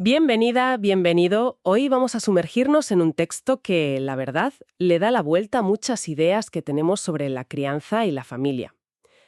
Bienvenida, bienvenido. Hoy vamos a sumergirnos en un texto que, la verdad, le da la vuelta a muchas ideas que tenemos sobre la crianza y la familia.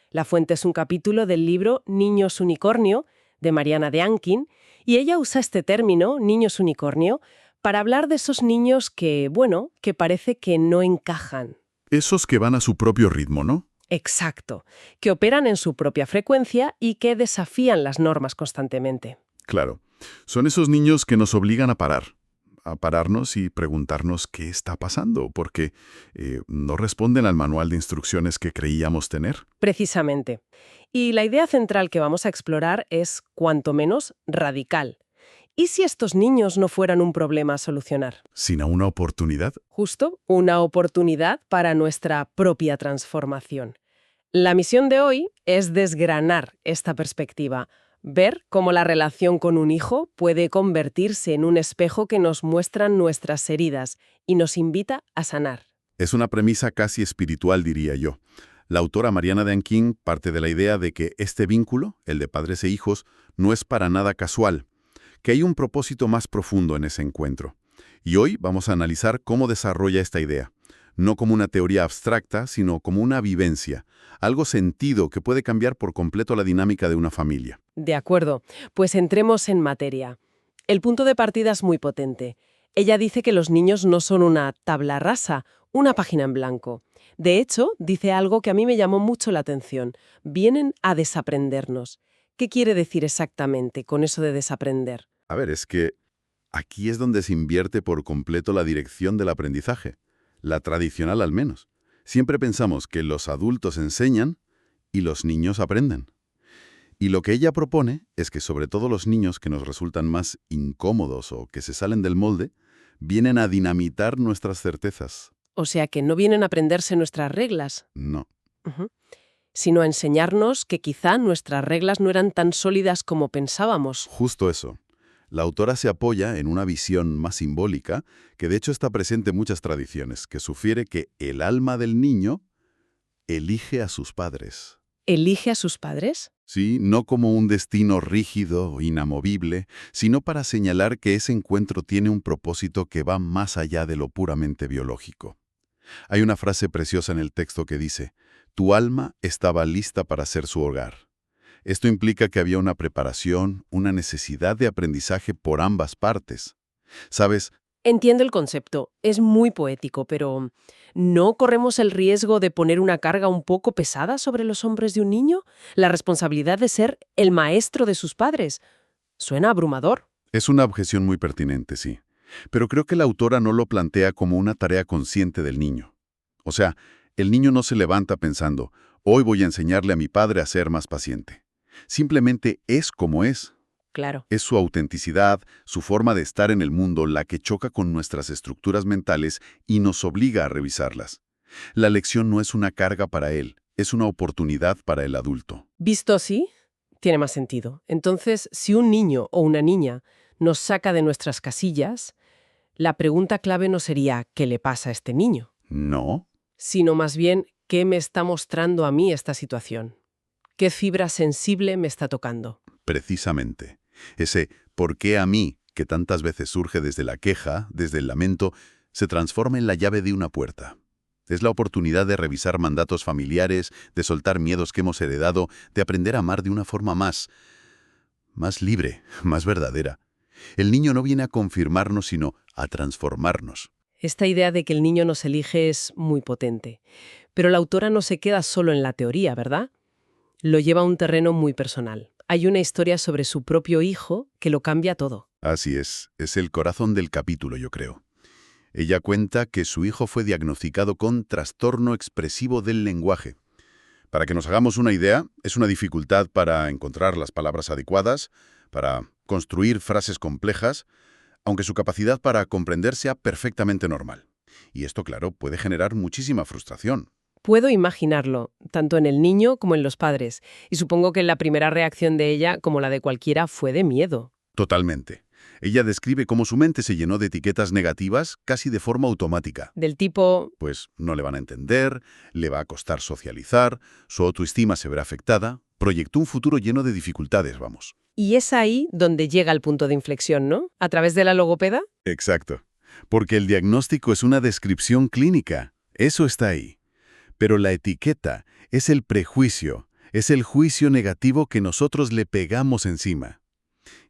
La fuente es un capítulo del libro Niños Unicornio, de Mariana de Ankin, y ella usa este término, niños unicornio, para hablar de esos niños que, bueno, que parece que no encajan. Esos que van a su propio ritmo, ¿no? Exacto, que operan en su propia frecuencia y que desafían las normas constantemente. Claro. Son esos niños que nos obligan a pararnos y preguntarnos qué está pasando, porque no responden al manual de instrucciones que creíamos tener. Precisamente. Y la idea central que vamos a explorar es, cuanto menos, radical. ¿Y si estos niños no fueran un problema a solucionar? ¿Sino una oportunidad? Justo, una oportunidad para nuestra propia transformación. La misión de hoy es desgranar esta perspectiva, ver cómo la relación con un hijo puede convertirse en un espejo que nos muestra nuestras heridas y nos invita a sanar. Es una premisa casi espiritual, diría yo. La autora Mariana de Ankin parte de la idea de que este vínculo, el de padres e hijos, no es para nada casual, que hay un propósito más profundo en ese encuentro. Y hoy vamos a analizar cómo desarrolla esta idea, no como una teoría abstracta, sino como una vivencia, algo sentido que puede cambiar por completo la dinámica de una familia. De acuerdo, pues entremos en materia. El punto de partida es muy potente. Ella dice que los niños no son una tabla rasa, una página en blanco. De hecho, dice algo que a mí me llamó mucho la atención. Vienen a desaprendernos. ¿Qué quiere decir exactamente con eso de desaprender? A ver, es que aquí es donde se invierte por completo la dirección del aprendizaje, la tradicional al menos. Siempre pensamos que los adultos enseñan y los niños aprenden. Y lo que ella propone es que sobre todo los niños que nos resultan más incómodos o que se salen del molde, vienen a dinamitar nuestras certezas. O sea, que no vienen a aprenderse nuestras reglas, No, sino a enseñarnos que quizá nuestras reglas no eran tan sólidas como pensábamos. justo eso. La autora se apoya en una visión más simbólica, que de hecho está presente en muchas tradiciones, que sugiere que el alma del niño elige a sus padres. ¿Elige a sus padres? Sí, no como un destino rígido o inamovible, sino para señalar que ese encuentro tiene un propósito que va más allá de lo puramente biológico. Hay una frase preciosa en el texto que dice, «Tu alma estaba lista para ser su hogar». Esto implica que había una preparación, una necesidad de aprendizaje por ambas partes. ¿Sabes? Entiendo el concepto, es muy poético, pero ¿no corremos el riesgo de poner una carga un poco pesada sobre los hombros de un niño? La responsabilidad de ser el maestro de sus padres. Suena abrumador. Es una objeción muy pertinente, sí. Pero creo que la autora no lo plantea como una tarea consciente del niño. O sea, el niño no se levanta pensando, hoy voy a enseñarle a mi padre a ser más paciente. Simplemente es como es. Claro. Es su autenticidad, su forma de estar en el mundo la que choca con nuestras estructuras mentales y nos obliga a revisarlas. La lección no es una carga para él, es una oportunidad para el adulto. Visto así, tiene más sentido. Entonces, si un niño o una niña nos saca de nuestras casillas, la pregunta clave no sería ¿qué le pasa a este niño?, No, sino más bien ¿qué me está mostrando a mí esta situación? ¿Qué fibra sensible me está tocando? precisamente. Ese «¿por qué a mí?», que tantas veces surge desde la queja, desde el lamento, se transforma en la llave de una puerta. Es la oportunidad de revisar mandatos familiares, de soltar miedos que hemos heredado, de aprender a amar de una forma más libre, más verdadera. El niño no viene a confirmarnos, sino a transformarnos. Esta idea de que el niño nos elige es muy potente. Pero la autora no se queda solo en la teoría, ¿verdad? Lo lleva a un terreno muy personal. Hay una historia sobre su propio hijo que lo cambia todo. Así es el corazón del capítulo, yo creo. Ella cuenta que su hijo fue diagnosticado con trastorno expresivo del lenguaje. Para que nos hagamos una idea, es una dificultad para encontrar las palabras adecuadas, para construir frases complejas, aunque su capacidad para comprender sea perfectamente normal. Y esto, claro, puede generar muchísima frustración. Puedo imaginarlo, tanto en el niño como en los padres, y supongo que la primera reacción de ella, como la de cualquiera, fue de miedo. Totalmente. Ella describe cómo su mente se llenó de etiquetas negativas casi de forma automática. Del tipo, Pues no le van a entender, le va a costar socializar, su autoestima se verá afectada, proyectó un futuro lleno de dificultades, vamos. Y es ahí donde llega el punto de inflexión, ¿no? ¿A través de la logopeda? Exacto. Porque el diagnóstico es una descripción clínica. Eso está ahí. Pero la etiqueta es el prejuicio, es el juicio negativo que nosotros le pegamos encima.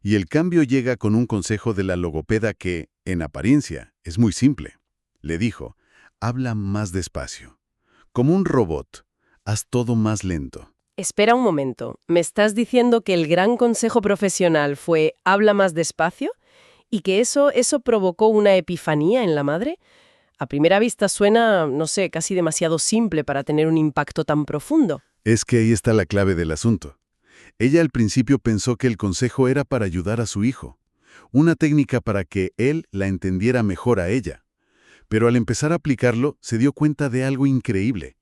Y el cambio llega con un consejo de la logopeda que, en apariencia, es muy simple. Le dijo, habla más despacio. Como un robot, haz todo más lento. Espera un momento, ¿me estás diciendo que el gran consejo profesional fue habla más despacio? ¿Y que eso provocó una epifanía en la madre? A primera vista suena, no sé, casi demasiado simple para tener un impacto tan profundo. Es que ahí está la clave del asunto. Ella al principio pensó que el consejo era para ayudar a su hijo, una técnica para que él la entendiera mejor a ella. Pero al empezar a aplicarlo, se dio cuenta de algo increíble.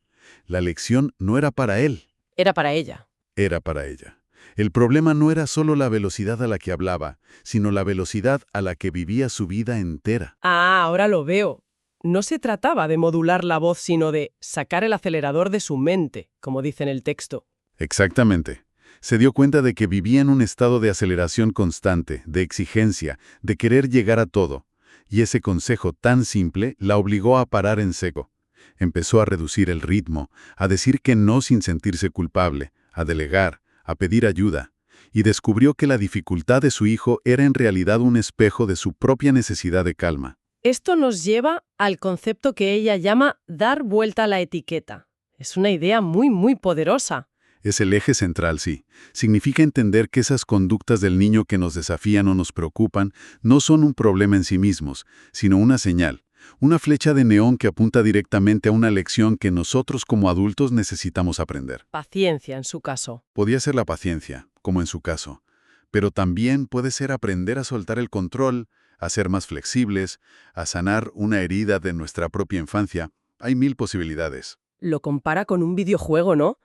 La lección no era para él. Era para ella. Era para ella. El problema no era solo la velocidad a la que hablaba, sino la velocidad a la que vivía su vida entera. Ah, ahora lo veo. No se trataba de modular la voz, sino de sacar el acelerador de su mente, como dice en el texto. Exactamente. Se dio cuenta de que vivía en un estado de aceleración constante, de exigencia, de querer llegar a todo. Y ese consejo tan simple la obligó a parar en seco. Empezó a reducir el ritmo, a decir que no sin sentirse culpable, a delegar, a pedir ayuda. Y descubrió que la dificultad de su hijo era en realidad un espejo de su propia necesidad de calma. Esto nos lleva al concepto que ella llama dar vuelta a la etiqueta. Es una idea muy poderosa. Es el eje central, sí. Significa entender que esas conductas del niño que nos desafían o nos preocupan no son un problema en sí mismos, sino una señal, una flecha de neón que apunta directamente a una lección que nosotros como adultos necesitamos aprender. Paciencia, en su caso. Podía ser la paciencia, como en su caso, pero también puede ser aprender a soltar el control, a ser más flexibles, a sanar una herida de nuestra propia infancia. Hay 1000 posibilidades. Lo compara con un videojuego, ¿no?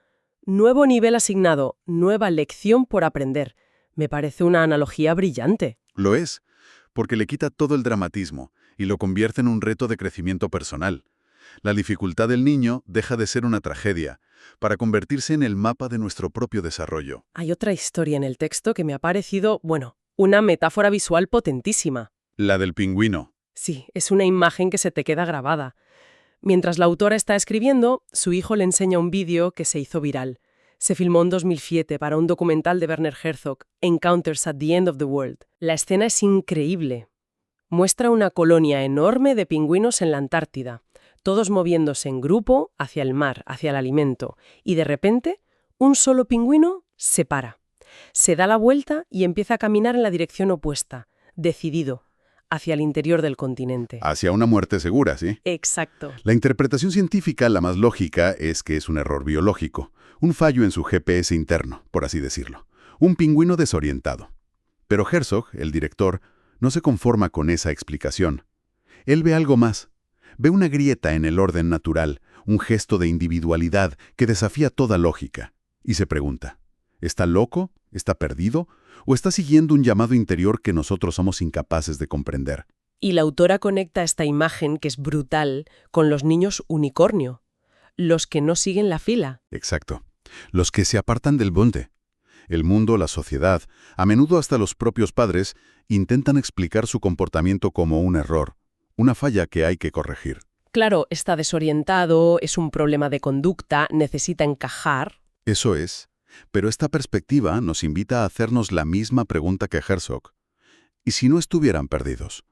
Nuevo nivel asignado, nueva lección por aprender. Me parece una analogía brillante. Lo es, porque le quita todo el dramatismo y lo convierte en un reto de crecimiento personal. La dificultad del niño deja de ser una tragedia, para convertirse en el mapa de nuestro propio desarrollo. Hay otra historia en el texto que me ha parecido, una metáfora visual potentísima. La del pingüino. Sí, es una imagen que se te queda grabada. Mientras la autora está escribiendo, su hijo le enseña un vídeo que se hizo viral. Se filmó en 2007 para un documental de Werner Herzog, Encounters at the End of the World. La escena es increíble. Muestra una colonia enorme de pingüinos en la Antártida, todos moviéndose en grupo hacia el mar, hacia el alimento, y de repente, un solo pingüino se para. Se da la vuelta y empieza a caminar en la dirección opuesta, decidido, hacia el interior del continente. Hacia una muerte segura, ¿sí? Exacto. La interpretación científica, la más lógica, es que es un error biológico, un fallo en su GPS interno, por así decirlo. Un pingüino desorientado. Pero Herzog, el director, no se conforma con esa explicación. Él ve algo más. Ve una grieta en el orden natural, un gesto de individualidad que desafía toda lógica. Y se pregunta, ¿está loco? ¿Está perdido? ¿O está siguiendo un llamado interior que nosotros somos incapaces de comprender? Y la autora conecta esta imagen, que es brutal, con los niños unicornio, los que no siguen la fila. Exacto. Los que se apartan del monte. El mundo, la sociedad, a menudo hasta los propios padres, intentan explicar su comportamiento como un error, una falla que hay que corregir. Claro, está desorientado, es un problema de conducta, necesita encajar. Eso es. Pero esta perspectiva nos invita a hacernos la misma pregunta que Herzog. ¿Y si no estuvieran perdidos?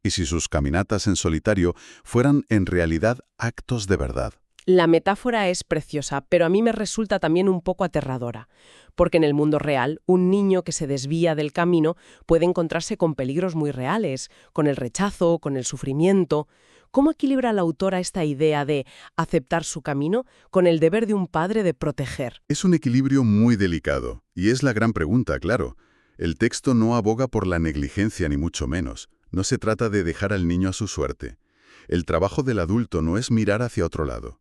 ¿Y si sus caminatas en solitario fueran en realidad actos de verdad? La metáfora es preciosa, pero a mí me resulta también un poco aterradora, porque en el mundo real, un niño que se desvía del camino puede encontrarse con peligros muy reales, con el rechazo, con el sufrimiento. ¿Cómo equilibra la autora esta idea de aceptar su camino con el deber de un padre de proteger? Es un equilibrio muy delicado, y es la gran pregunta, claro. El texto no aboga por la negligencia ni mucho menos. No se trata de dejar al niño a su suerte. El trabajo del adulto no es mirar hacia otro lado.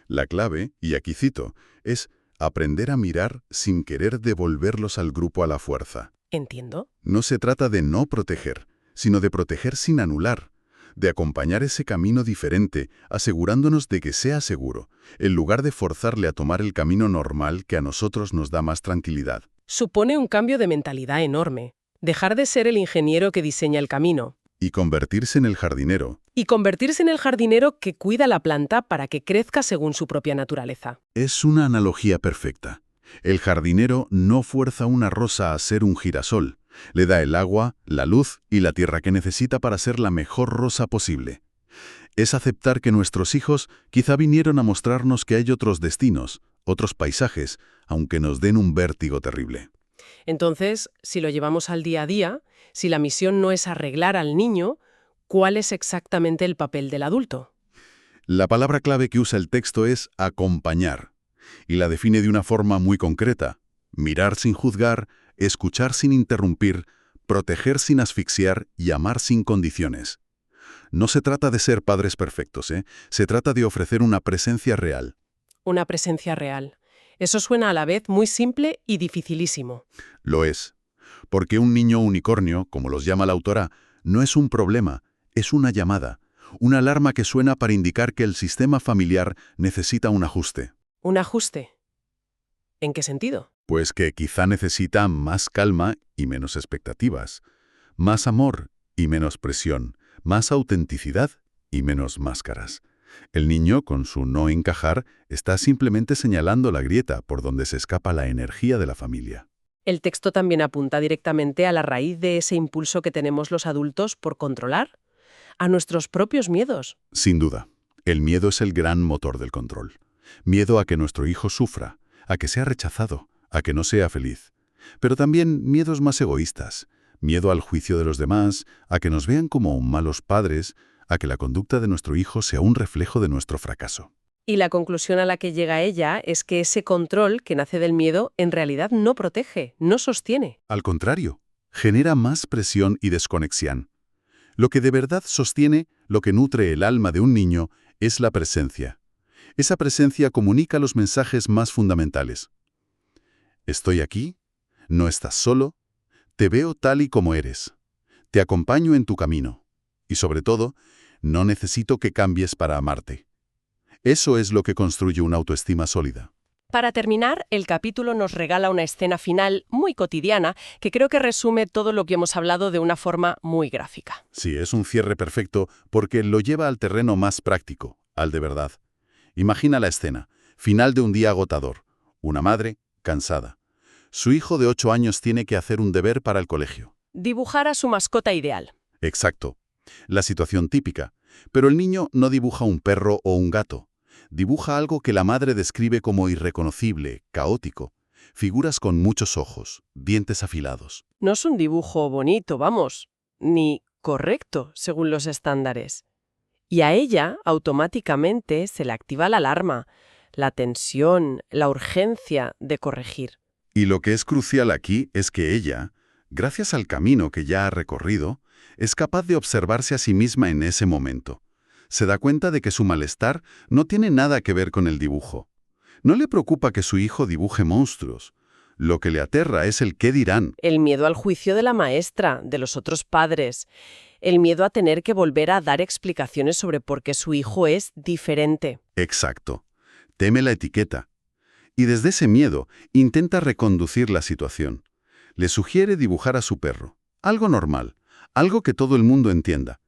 La clave, y aquí cito, es aprender a mirar sin querer devolverlos al grupo a la fuerza. Entiendo. No se trata de no proteger, sino de proteger sin anular, de acompañar ese camino diferente, asegurándonos de que sea seguro, en lugar de forzarle a tomar el camino normal que a nosotros nos da más tranquilidad. Supone un cambio de mentalidad enorme. Dejar de ser el ingeniero que diseña el camino. Y convertirse en el jardinero. Y convertirse en el jardinero que cuida la planta para que crezca según su propia naturaleza. Es una analogía perfecta. El jardinero no fuerza una rosa a ser un girasol. Le da el agua, la luz y la tierra que necesita para ser la mejor rosa posible. Es aceptar que nuestros hijos quizá vinieron a mostrarnos que hay otros destinos, otros paisajes, aunque nos den un vértigo terrible. Entonces, si lo llevamos al día a día, si la misión no es arreglar al niño, ¿cuál es exactamente el papel del adulto? La palabra clave que usa el texto es acompañar, y la define de una forma muy concreta: mirar sin juzgar, escuchar sin interrumpir, proteger sin asfixiar y amar sin condiciones. No se trata de ser padres perfectos, se trata de ofrecer una presencia real. Una presencia real. Eso suena a la vez muy simple y dificilísimo. Lo es. Porque un niño unicornio, como los llama la autora, no es un problema, es una llamada, una alarma que suena para indicar que el sistema familiar necesita un ajuste. ¿Un ajuste? ¿En qué sentido? Pues que quizá necesita más calma y menos expectativas, más amor y menos presión, más autenticidad y menos máscaras. El niño, con su no encajar, está simplemente señalando la grieta por donde se escapa la energía de la familia. El texto también apunta directamente a la raíz de ese impulso que tenemos los adultos por controlar, a nuestros propios miedos. Sin duda, el miedo es el gran motor del control. Miedo a que nuestro hijo sufra, a que sea rechazado, a que no sea feliz. Pero también miedos más egoístas, miedo al juicio de los demás, a que nos vean como malos padres, a que la conducta de nuestro hijo sea un reflejo de nuestro fracaso. Y la conclusión a la que llega ella es que ese control que nace del miedo en realidad no protege, no sostiene. Al contrario, genera más presión y desconexión. Lo que de verdad sostiene, lo que nutre el alma de un niño, es la presencia. Esa presencia comunica los mensajes más fundamentales. Estoy aquí, no estás solo, te veo tal y como eres, te acompaño en tu camino. Y sobre todo, no necesito que cambies para amarte. Eso es lo que construye una autoestima sólida. Para terminar, el capítulo nos regala una escena final muy cotidiana que creo que resume todo lo que hemos hablado de una forma muy gráfica. Sí, es un cierre perfecto porque lo lleva al terreno más práctico, al de verdad. Imagina la escena, final de un día agotador. Una madre, cansada. Su hijo de 8 años tiene que hacer un deber para el colegio. Dibujar a su mascota ideal. Exacto. La situación típica. Pero el niño no dibuja un perro o un gato. Dibuja algo que la madre describe como irreconocible, caótico. Figuras con muchos ojos, dientes afilados. No es un dibujo bonito, vamos, ni correcto según los estándares. Y a ella automáticamente se le activa la alarma, la tensión, la urgencia de corregir. Y lo que es crucial aquí es que ella, gracias al camino que ya ha recorrido, es capaz de observarse a sí misma en ese momento. Se da cuenta de que su malestar no tiene nada que ver con el dibujo. No le preocupa que su hijo dibuje monstruos. Lo que le aterra es el qué dirán. El miedo al juicio de la maestra, de los otros padres. El miedo a tener que volver a dar explicaciones sobre por qué su hijo es diferente. Exacto. Teme la etiqueta. Y desde ese miedo intenta reconducir la situación. Le sugiere dibujar a su perro. Algo normal, algo que todo el mundo entienda.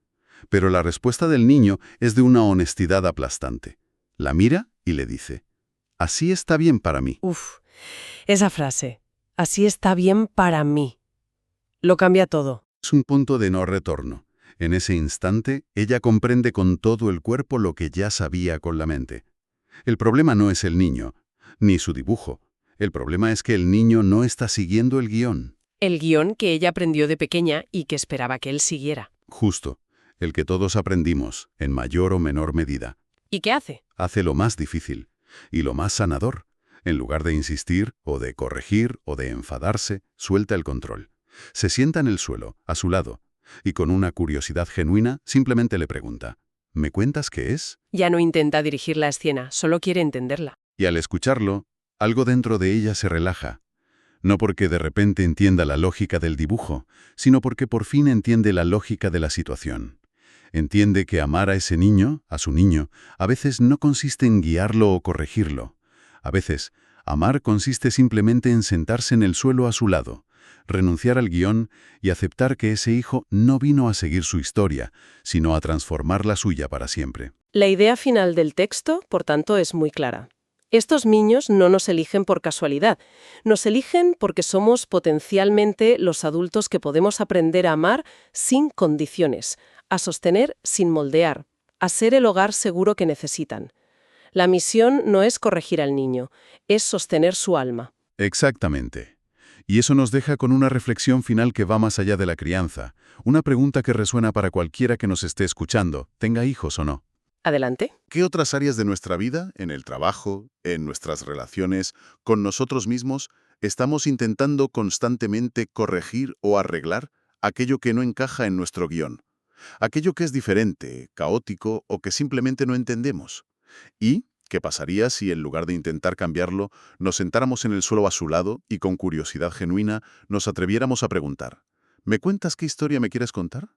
Pero la respuesta del niño es de una honestidad aplastante. La mira y le dice: así está bien para mí. Uf, esa frase, así está bien para mí. Lo cambia todo. Es un punto de no retorno. En ese instante, ella comprende con todo el cuerpo lo que ya sabía con la mente. El problema no es el niño, ni su dibujo. El problema es que el niño no está siguiendo el guión. El guión que ella aprendió de pequeña y que esperaba que él siguiera. Justo, el que todos aprendimos, en mayor o menor medida. ¿Y qué hace? Hace lo más difícil y lo más sanador. En lugar de insistir, o de corregir, o de enfadarse, suelta el control. Se sienta en el suelo, a su lado, y con una curiosidad genuina simplemente le pregunta: ¿me cuentas qué es? Ya no intenta dirigir la escena, solo quiere entenderla. Y al escucharlo, algo dentro de ella se relaja. No porque de repente entienda la lógica del dibujo, sino porque por fin entiende la lógica de la situación. Entiende que amar a ese niño, a su niño, a veces no consiste en guiarlo o corregirlo. A veces, amar consiste simplemente en sentarse en el suelo a su lado, renunciar al guión y aceptar que ese hijo no vino a seguir su historia, sino a transformar la suya para siempre. La idea final del texto, por tanto, es muy clara. Estos niños no nos eligen por casualidad, nos eligen porque somos potencialmente los adultos que podemos aprender a amar sin condiciones, a sostener sin moldear, a ser el hogar seguro que necesitan. La misión no es corregir al niño, es sostener su alma. Exactamente. Y eso nos deja con una reflexión final que va más allá de la crianza, una pregunta que resuena para cualquiera que nos esté escuchando, tenga hijos o no. Adelante. ¿Qué otras áreas de nuestra vida, en el trabajo, en nuestras relaciones, con nosotros mismos, estamos intentando constantemente corregir o arreglar aquello que no encaja en nuestro guión? Aquello que es diferente, caótico o que simplemente no entendemos. ¿Y qué pasaría si, en lugar de intentar cambiarlo, nos sentáramos en el suelo a su lado y con curiosidad genuina nos atreviéramos a preguntar: ¿me cuentas qué historia me quieres contar?